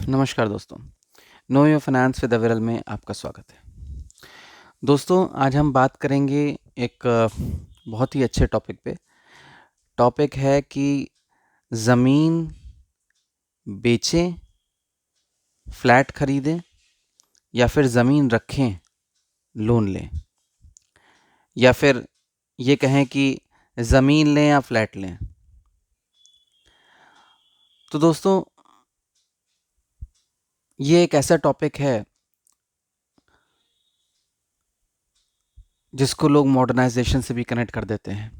नमस्कार दोस्तों, know your finance with अविरल में आपका स्वागत है। दोस्तों, आज हम बात करेंगे एक बहुत ही अच्छे टॉपिक पे। टॉपिक है कि ज़मीन बेचें, फ्लैट खरीदें या फिर ज़मीन रखें, लोन लें, या फिर ये कहें कि ज़मीन लें या फ्लैट लें। तो दोस्तों, ये एक ऐसा टॉपिक है जिसको लोग मॉडर्नाइजेशन से भी कनेक्ट कर देते हैं।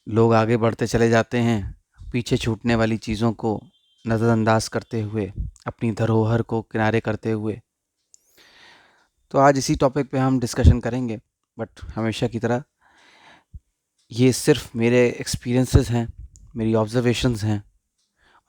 लोग आगे बढ़ते चले जाते हैं, पीछे छूटने वाली चीज़ों को नज़रअंदाज करते हुए, अपनी धरोहर को किनारे करते हुए। तो आज इसी टॉपिक पे हम डिस्कशन करेंगे, बट हमेशा की तरह ये सिर्फ मेरे एक्सपीरियंसेस हैं, मेरी ऑब्जर्वेशंस हैं,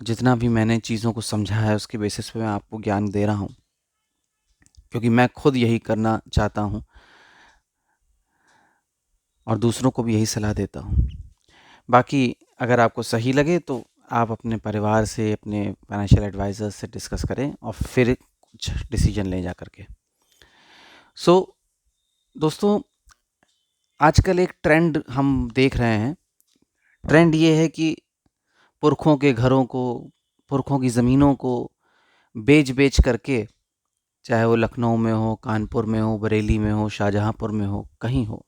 और जितना भी मैंने चीज़ों को समझा है उसके बेसिस पे मैं आपको ज्ञान दे रहा हूँ, क्योंकि मैं खुद यही करना चाहता हूँ और दूसरों को भी यही सलाह देता हूँ। बाकी अगर आपको सही लगे तो आप अपने परिवार से, अपने फाइनेंशियल एडवाइज़र से डिस्कस करें और फिर कुछ डिसीजन लें जा कर के। दोस्तों, आजकल एक ट्रेंड हम देख रहे हैं। ट्रेंड ये है कि पुरखों के घरों को, पुरखों की ज़मीनों को बेच-बेच करके, चाहे वो लखनऊ में हो, कानपुर में हो, बरेली में हो, शाहजहाँपुर में हो, कहीं हो,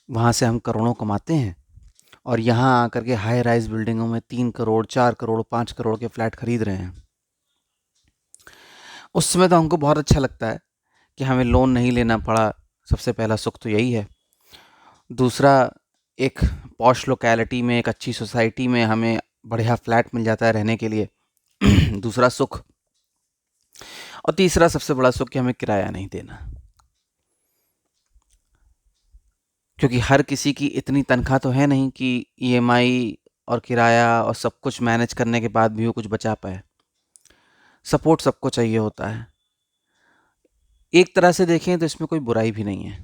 वहाँ से हम करोड़ों कमाते हैं और यहाँ आकर के हाई राइज़ बिल्डिंगों में 3 करोड़, 4 करोड़, 5 करोड़ के फ्लैट खरीद रहे हैं। उस समय तो हमको बहुत अच्छा लगता है कि हमें लोन नहीं लेना पड़ा। सबसे पहला सुख तो यही है। दूसरा, एक पॉश लोकेलिटी में, एक अच्छी सोसाइटी में हमें बढ़िया फ्लैट मिल जाता है रहने के लिए। दूसरा सुख। और तीसरा सबसे बड़ा सुख कि हमें किराया नहीं देना, क्योंकि हर किसी की इतनी तनख्वाह तो है नहीं कि ईएमआई और किराया और सब कुछ मैनेज करने के बाद भी वो कुछ बचा पाए। सपोर्ट सबको चाहिए होता है। एक तरह से देखें तो इसमें कोई बुराई भी नहीं है,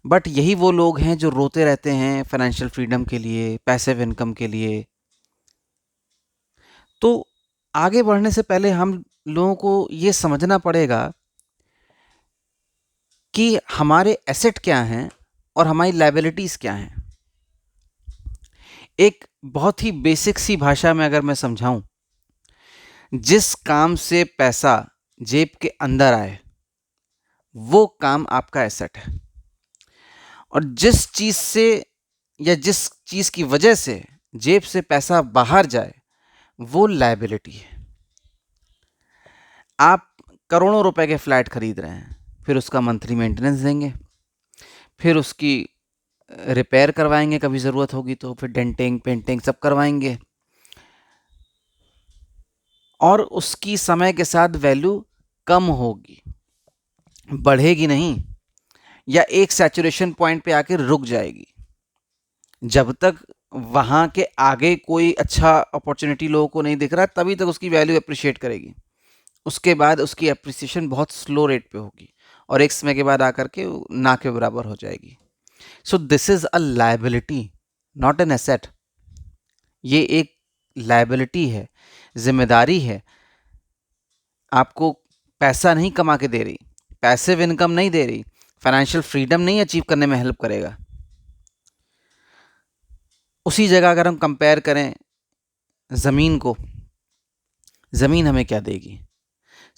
बट यही वो लोग हैं जो रोते रहते हैं फाइनेंशियल फ्रीडम के लिए, पैसिव इनकम के लिए। तो आगे बढ़ने से पहले हम लोगों को ये समझना पड़ेगा कि हमारे एसेट क्या हैं और हमारी लायबिलिटीज़ क्या हैं। एक बहुत ही बेसिक सी भाषा में अगर मैं समझाऊं, जिस काम से पैसा जेब के अंदर आए वो काम आपका एसेट है, और जिस चीज़ से या जिस चीज़ की वजह से जेब से पैसा बाहर जाए वो लायबिलिटी है। आप करोड़ों रुपए के फ्लैट खरीद रहे हैं, फिर उसका मंथली मेंटेनेंस देंगे, फिर उसकी रिपेयर करवाएंगे, कभी ज़रूरत होगी तो फिर डेंटिंग पेंटिंग सब करवाएंगे, और उसकी समय के साथ वैल्यू कम होगी, बढ़ेगी नहीं, या एक सैचुरेशन पॉइंट पे आके रुक जाएगी। जब तक वहाँ के आगे कोई अच्छा अपॉर्चुनिटी लोगों को नहीं दिख रहा, तभी तक उसकी वैल्यू अप्रिशिएट करेगी। उसके बाद उसकी अप्रिसिएशन बहुत स्लो रेट पे होगी और एक समय के बाद आकर के ना के बराबर हो जाएगी। So this is a liability, not an asset. ये एक लायबिलिटी है, जिम्मेदारी है। आपको पैसा नहीं कमा के दे रही, पैसिव इनकम नहीं दे रही, फाइनेंशियल फ्रीडम नहीं अचीव करने में हेल्प करेगा। उसी जगह अगर हम कंपेयर करें ज़मीन को, ज़मीन हमें क्या देगी?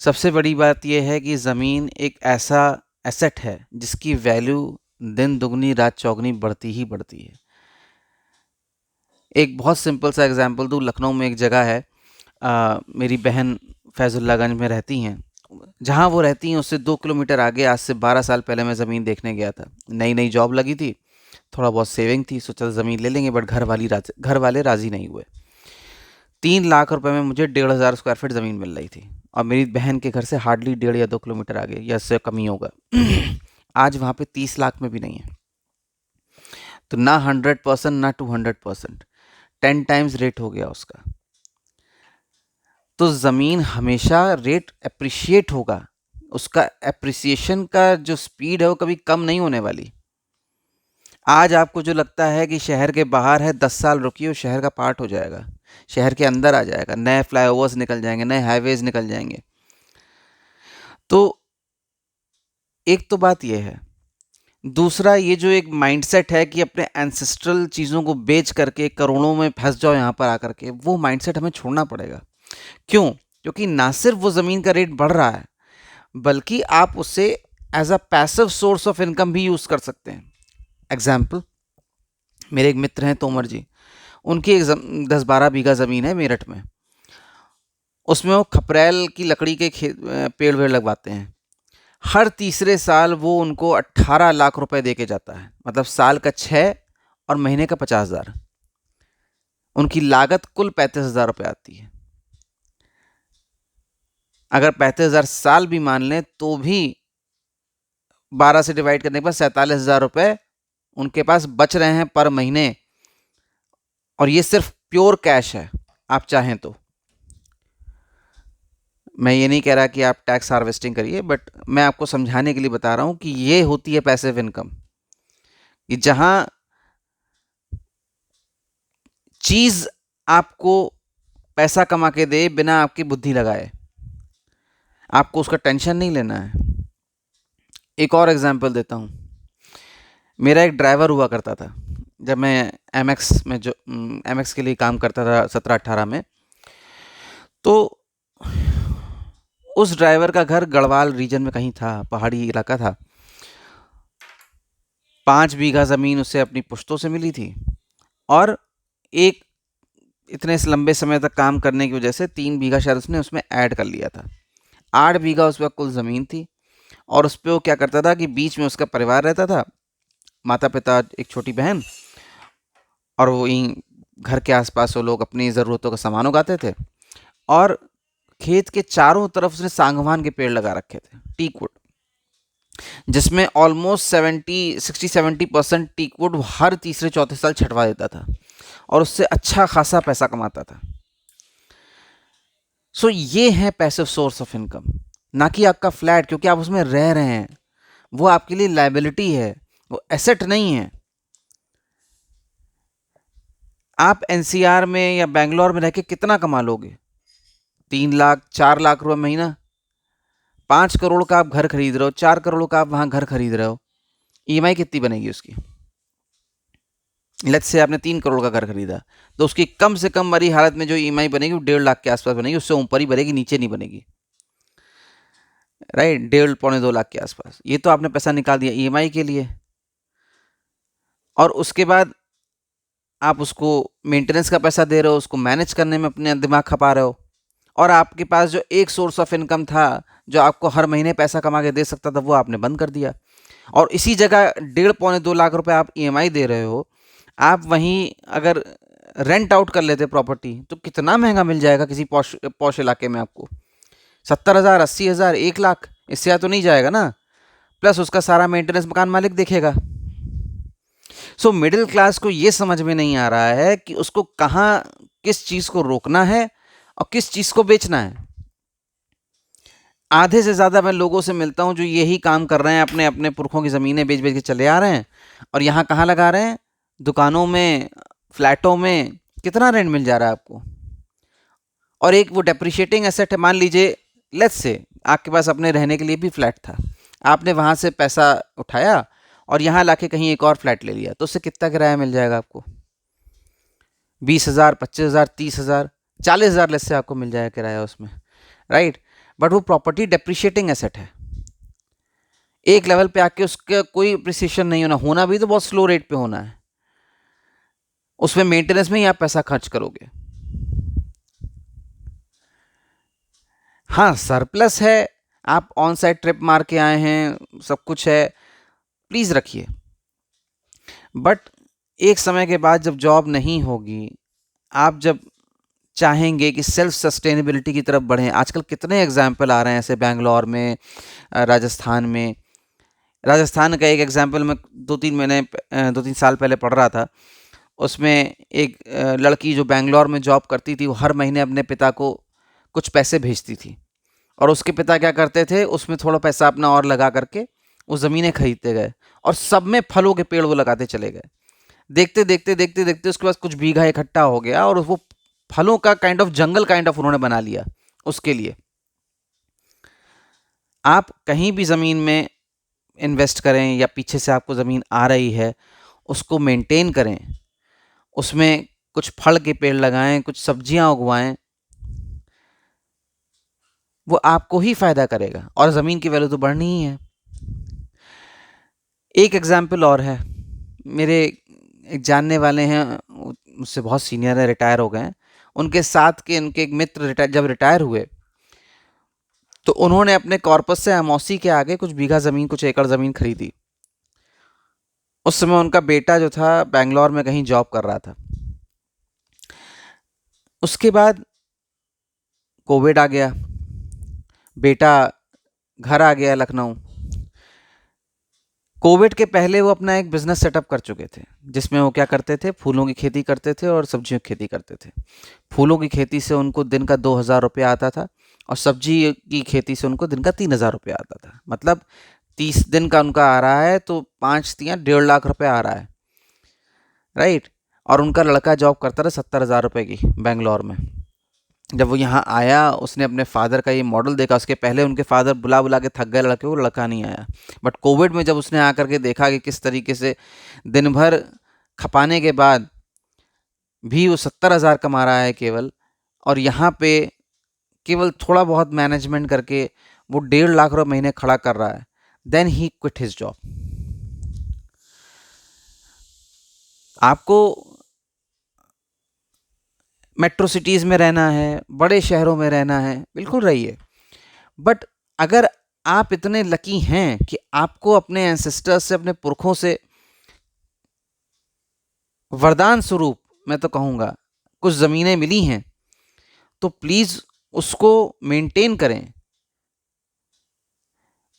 सबसे बड़ी बात यह है कि ज़मीन एक ऐसा एसेट है जिसकी वैल्यू दिन दुगनी रात चौगनी बढ़ती ही बढ़ती है। एक बहुत सिंपल सा एग्जांपल दूँ, लखनऊ में एक जगह है, मेरी बहन फैजुल्लागंज में रहती हैं। जहाँ वो रहती हैं उससे 2 किलोमीटर आगे आज से 12 साल पहले मैं ज़मीन देखने गया था। नई नई जॉब लगी थी, थोड़ा बहुत सेविंग थी, सोचा ज़मीन ले लेंगे, बट घर वाले राज़ी नहीं हुए। 3 लाख रुपए में मुझे 1,500 स्क्वायर फीट ज़मीन मिल रही थी, और मेरी बहन के घर से हार्डली 1.5 या 2 किलोमीटर आगे, या इससे कम ही होगा। आज वहाँ पे 30 लाख में भी नहीं है। तो ना 100% ना 200%, 10 टाइम्स रेट हो गया उसका। तो ज़मीन हमेशा रेट अप्रिशिएट होगा, उसका अप्रिसिएशन का जो स्पीड है वो कभी कम नहीं होने वाली। आज आपको जो लगता है कि शहर के बाहर है, 10 साल रुकिए, वो शहर का पार्ट हो जाएगा, शहर के अंदर आ जाएगा, नए फ्लाईओवर्स निकल जाएंगे, नए हाईवेज निकल जाएंगे। तो एक तो बात ये है। दूसरा, ये जो एक माइंडसेट है कि अपने एंसेस्ट्रल चीज़ों को बेच करके करोड़ों में फंस जाओ यहाँ पर आकर के, वो माइंडसेट हमें छोड़ना पड़ेगा। क्यों? क्योंकि ना सिर्फ वो ज़मीन का रेट बढ़ रहा है, बल्कि आप उसे as a passive source of income भी यूज़ कर सकते हैं। एग्जाम्पल, मेरे एक मित्र हैं तोमर जी, उनकी एक 10-12 बीघा ज़मीन है मेरठ में। उसमें वो खपरेल की लकड़ी के पेड़ वेड़ लगवाते हैं। हर तीसरे साल वो उनको 18 लाख रुपए दे के जाता है, मतलब साल का 6 और महीने का 50,000। उनकी लागत कुल 35,000 रुपये आती है। अगर 35,000 साल भी मान लें तो भी 12 से डिवाइड करने के बाद 47,000 रुपये उनके पास बच रहे हैं पर महीने। और ये सिर्फ प्योर कैश है। आप चाहें तो, मैं ये नहीं कह रहा कि आप टैक्स हार्वेस्टिंग करिए, बट मैं आपको समझाने के लिए बता रहा हूं कि ये होती है पैसिव इनकम, कि जहां चीज आपको पैसा कमा के दे बिना आपकी बुद्धि लगाए, आपको उसका टेंशन नहीं लेना है। एक और एग्जांपल देता हूं। मेरा एक ड्राइवर हुआ करता था जब मैं एमएक्स में, जो एमएक्स के लिए काम करता था 17-18 में। तो उस ड्राइवर का घर गढ़वाल रीजन में कहीं था, पहाड़ी इलाका था। 5 बीघा ज़मीन उसे अपनी पुश्तों से मिली थी, और एक इतने लंबे समय तक काम करने की वजह से 3 बीघा शायद उसने उसमें ऐड कर लिया था। 8 बीघा उस वक्त कुल ज़मीन थी। और उस पर वो क्या करता था कि बीच में उसका परिवार रहता था, माता पिता, एक छोटी बहन, और वो यहीं घर के आसपास वो लोग अपनी ज़रूरतों का सामान उगाते थे। और खेत के चारों तरफ उसने सागवान के पेड़ लगा रखे थे, टीक वुड, जिसमें ऑलमोस्ट 60-70% टीक वुड हर तीसरे चौथे साल छटवा देता था, और उससे अच्छा खासा पैसा कमाता था। सो ये है पैसिव सोर्स ऑफ इनकम, ना कि आपका फ्लैट, क्योंकि आप उसमें रह रहे हैं। वो आपके लिए लायबिलिटी है, वो एसेट नहीं है। आप एनसीआर में या बैंगलोर में रह के कितना कमा लोगे? 3 लाख 4 लाख रुपए महीना। 5 करोड़ का आप घर खरीद रहे हो, 4 करोड़ का आप वहां घर खरीद रहे हो, ईएमआई कितनी बनेगी उसकी? लेट्स से आपने 3 करोड़ का घर खरीदा, तो उसकी कम से कम मरी हालत में जो ईएमआई बनेगी वो 1.5 लाख के आसपास बनेगी। उससे ऊपर ही बनेगी, नीचे नहीं बनेगी, राइट? 1.5-2 लाख के आसपास। ये तो आपने पैसा निकाल दिया ईएमआई के लिए, और उसके बाद आप उसको मेंटेनेंस का पैसा दे रहे हो, उसको मैनेज करने में अपने दिमाग खपा रहे हो। और आपके पास जो एक सोर्स ऑफ इनकम था जो आपको हर महीने पैसा कमा के दे सकता था, वो आपने बंद कर दिया। और इसी जगह 1.5-2 लाख रुपए आप ईएमआई दे रहे हो। आप वहीं अगर रेंट आउट कर लेते प्रॉपर्टी, तो कितना महंगा मिल जाएगा किसी पॉश पॉश इलाके में आपको? 70,000, 80,000, 1 लाख, इससे ज़्यादा तो नहीं जाएगा ना। प्लस उसका सारा मेंटेनेंस मकान मालिक देखेगा। सो मिडिल क्लास को ये समझ में नहीं आ रहा है कि उसको कहाँ किस चीज़ को रोकना है और किस चीज़ को बेचना है। आधे से ज़्यादा मैं लोगों से मिलता हूँ जो यही काम कर रहे हैं, अपने अपने पुरखों की ज़मीनें बेच बेच के चले आ रहे हैं, और यहाँ कहाँ लगा रहे हैं? दुकानों में, फ्लैटों में। कितना रेंट मिल जा रहा है आपको? और एक वो डेप्रिशिएटिंग एसेट है। मान लीजिए, लेट्स से आपके पास अपने रहने के लिए भी फ्लैट था, आपने वहाँ से पैसा उठाया और यहाँ लाके कहीं एक और फ्लैट ले लिया, तो उससे कितना किराया मिल जाएगा आपको? 20,000, 25,000, 30,000, 40,000 लेट्स से आपको मिल जाएगा किराया उसमें, राइट? बट वो प्रॉपर्टी डेप्रिशिएटिंग एसेट है। एक लेवल पे आके उसका कोई अप्रिसिएशन नहीं होना भी तो बहुत स्लो रेट पे होना है। उसमें मेंटेनेंस में ही आप पैसा खर्च करोगे। हाँ, सरप्लस है, आप ऑन साइट ट्रिप मार के आए हैं, सब कुछ है, प्लीज़ रखिए। बट एक समय के बाद जब जॉब नहीं होगी, आप जब चाहेंगे कि सेल्फ सस्टेनेबिलिटी की तरफ बढ़ें, आजकल कितने एग्जाम्पल आ रहे हैं ऐसे, बैंगलोर में, राजस्थान में। राजस्थान का एक एग्जाम्पल मैं 2-3 साल पहले पढ़ रहा था। उसमें एक लड़की जो बैंगलोर में जॉब करती थी, वो हर महीने अपने पिता को कुछ पैसे भेजती थी, और उसके पिता क्या करते थे, उसमें थोड़ा पैसा अपना और लगा करके वो ज़मीनें खरीदते गए, और सब में फलों के पेड़ वो लगाते चले गए। देखते देखते देखते देखते उसके पास कुछ बीघा इकट्ठा हो गया और वो फलों का kind of jungle kind of उन्होंने बना लिया उसके लिए। आप कहीं भी ज़मीन में इन्वेस्ट करें या पीछे से आपको ज़मीन आ रही है, उसको मेंटेन करें, उसमें कुछ फल के पेड़ लगाएं, कुछ सब्जियां उगवाएं, वो आपको ही फायदा करेगा और ज़मीन की वैल्यू तो बढ़नी ही है। एक एग्जाम्पल और है, मेरे एक जानने वाले हैं, मुझसे बहुत सीनियर है, रिटायर हो गए हैं। उनके साथ के उनके एक मित्र जब रिटायर हुए तो उन्होंने अपने कॉर्पस से अमौसी के आगे कुछ बीघा ज़मीन, कुछ एकड़ ज़मीन खरीदी। उस समय उनका बेटा जो था बैंगलोर में कहीं जॉब कर रहा था। उसके बाद कोविड आ गया, बेटा घर आ गया लखनऊ। कोविड के पहले वो अपना एक बिजनेस सेटअप कर चुके थे, जिसमें वो क्या करते थे, फूलों की खेती करते थे और सब्जियों की खेती करते थे। फूलों की खेती से उनको दिन का 2,000 रुपया आता था और सब्जी की खेती से उनको दिन का 3,000 रुपया आता था। मतलब 30 दिन का उनका आ रहा है तो 5 तियां 1.5 लाख रुपया आ रहा है, राइट। और उनका लड़का जॉब करता था 70,000 रुपये की बेंगलोर में। जब वो यहाँ आया, उसने अपने फादर का ये मॉडल देखा। उसके पहले उनके फादर बुला बुला के थक गए लड़के को, लड़का नहीं आया। बट कोविड में जब उसने आकर के देखा कि किस तरीके से दिन भर खपाने के बाद भी वो 70,000 कमा रहा है केवल, और यहाँ पे केवल थोड़ा बहुत मैनेजमेंट करके वो 1.5 लाख रुपये महीने खड़ा कर रहा है, then he quit his job. आपको मेट्रो सिटीज़ में रहना है, बड़े शहरों में रहना है, बिल्कुल रहिए। बट अगर आप इतने लकी हैं कि आपको अपने एंसेस्टर्स से, अपने पुरखों से वरदान स्वरूप मैं तो कहूँगा कुछ ज़मीनें मिली हैं, तो प्लीज़ उसको मेंटेन करें।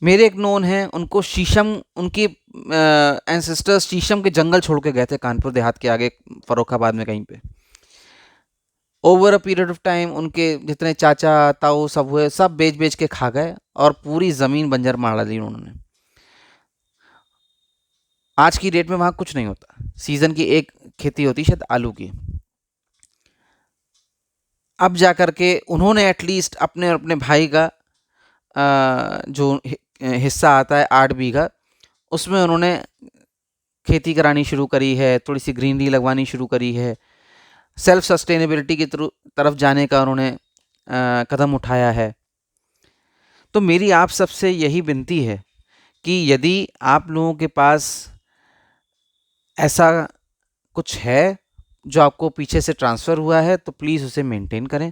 मेरे एक नोन हैं, उनको शीशम, उनकी एंसेस्टर्स शीशम के जंगल छोड़ के गए थे कानपुर देहात के आगे, फर्रुखाबाद में कहीं पे। Over a period of time उनके जितने चाचा ताऊ सब हुए, सब बेच बेच के खा गए और पूरी ज़मीन बंजर मार दी उन्होंने। आज की डेट में वहाँ कुछ नहीं होता, सीज़न की एक खेती होती शायद आलू की। अब जा कर के उन्होंने एटलीस्ट अपने और अपने भाई का जो हिस्सा आता है 8 बीघा, उसमें उन्होंने खेती करानी शुरू करी है, थोड़ी सी ग्रीनरी लगवानी शुरू करी है, सेल्फ सस्टेनेबिलिटी की तरफ जाने का उन्होंने कदम उठाया है। तो मेरी आप सबसे यही विनती है कि यदि आप लोगों के पास ऐसा कुछ है जो आपको पीछे से ट्रांसफ़र हुआ है, तो प्लीज़ उसे मेंटेन करें।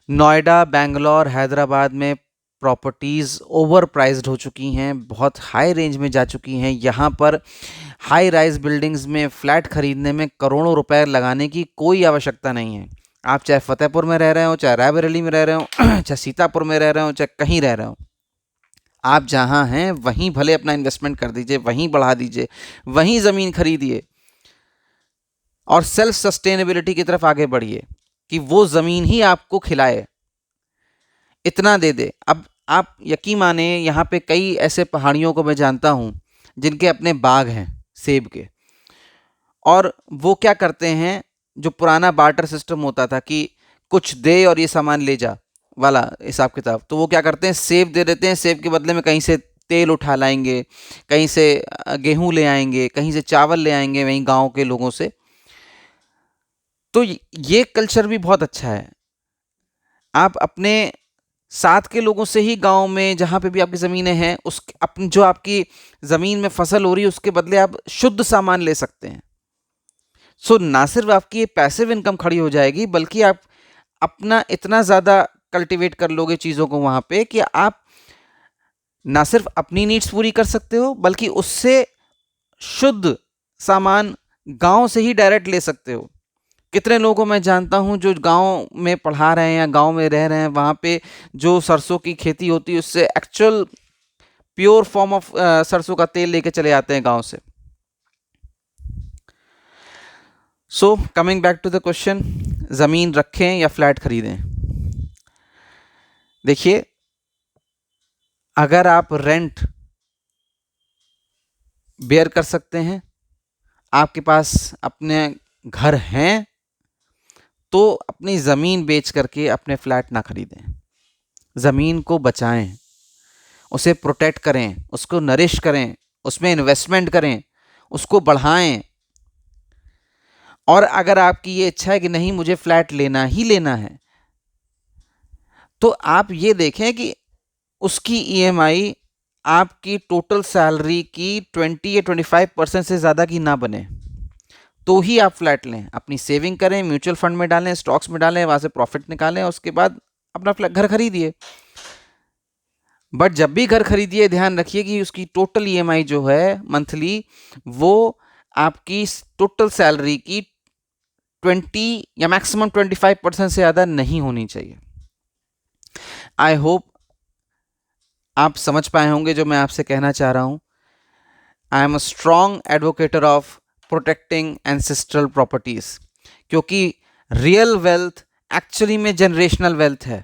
नोएडा, बेंगलोर, हैदराबाद में प्रॉपर्टीज़ ओवर प्राइस्ड हो चुकी हैं, बहुत हाई रेंज में जा चुकी हैं। यहाँ पर हाई राइज बिल्डिंग्स में फ्लैट खरीदने में करोड़ों रुपए लगाने की कोई आवश्यकता नहीं है। आप चाहे फतेहपुर में रह रहे हो, चाहे रायबरेली में रह रहे हो, चाहे सीतापुर में रह रहे हो, चाहे कहीं रह रहे हो, आप जहाँ हैं वहीं भले अपना इन्वेस्टमेंट कर दीजिए, वहीं बढ़ा दीजिए, वहीं ज़मीन खरीदिए और सेल्फ सस्टेनेबिलिटी की तरफ आगे बढ़िए कि वो ज़मीन ही आपको खिलाए, इतना दे दे। अब आप यकीन माने, यहाँ पे कई ऐसे पहाड़ियों को मैं जानता हूँ जिनके अपने बाग हैं सेब के, और वो क्या करते हैं, जो पुराना बार्टर सिस्टम होता था कि कुछ दे और ये सामान ले जा वाला हिसाब किताब, तो वो क्या करते हैं, सेब दे देते हैं, सेब के बदले में कहीं से तेल उठा लाएंगे, कहीं से गेहूं ले आएंगे, कहीं से चावल ले आएंगे वहीं गांव के लोगों से। तो ये कल्चर भी बहुत अच्छा है। आप अपने साथ के लोगों से ही गांव में जहाँ पे भी आपकी ज़मीनें हैं, उस अपनी जो आपकी ज़मीन में फसल हो रही है उसके बदले आप शुद्ध सामान ले सकते हैं। सो ना सिर्फ आपकी पैसिव इनकम खड़ी हो जाएगी, बल्कि आप अपना इतना ज़्यादा कल्टीवेट कर लोगे चीज़ों को वहाँ पे कि आप ना सिर्फ अपनी नीड्स पूरी कर सकते हो, बल्कि उससे शुद्ध सामान गांव से ही डायरेक्ट ले सकते हो। कितने लोगों को मैं जानता हूं जो गांव में पढ़ा रहे हैं या गांव में रह रहे हैं, वहाँ पे जो सरसों की खेती होती है उससे एक्चुअल प्योर फॉर्म ऑफ सरसों का तेल लेके चले आते हैं गांव से। So coming back to the question, ज़मीन रखें या फ्लैट खरीदें। देखिए, अगर आप रेंट बेयर कर सकते हैं, आपके पास अपने घर हैं, तो अपनी ज़मीन बेच करके अपने फ्लैट ना खरीदें। ज़मीन को बचाएं, उसे प्रोटेक्ट करें, उसको नरिश करें, उसमें इन्वेस्टमेंट करें, उसको बढ़ाएं। और अगर आपकी ये इच्छा है कि नहीं मुझे फ्लैट लेना ही लेना है, तो आप ये देखें कि उसकी ईएमआई आपकी टोटल सैलरी की 20 या 25% से ज़्यादा की ना बने, तो ही आप फ्लैट लें। अपनी सेविंग करें, म्यूचुअल फंड में डालें, स्टॉक्स में डालें, वहाँ से प्रॉफिट निकालें, उसके बाद अपना फ्लैट घर खरीदिए। बट जब भी घर खरीदिए ध्यान रखिए कि उसकी टोटल ईएमआई जो है मंथली, वो आपकी टोटल सैलरी की 20 या मैक्सिमम 25% से ज़्यादा नहीं होनी चाहिए। आई होप आप समझ पाए होंगे जो मैं आपसे कहना चाह रहा हूं। I am a strong advocator of protecting ancestral properties, क्योंकि रियल वेल्थ एक्चुअली में जनरेशनल वेल्थ है।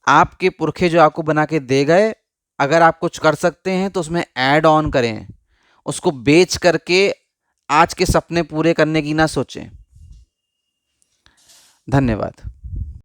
आपके पुरखे जो आपको बना के दे गए, अगर आप कुछ कर सकते हैं तो उसमें ऐड ऑन करें, उसको बेच करके आज के सपने पूरे करने की ना सोचें। धन्यवाद।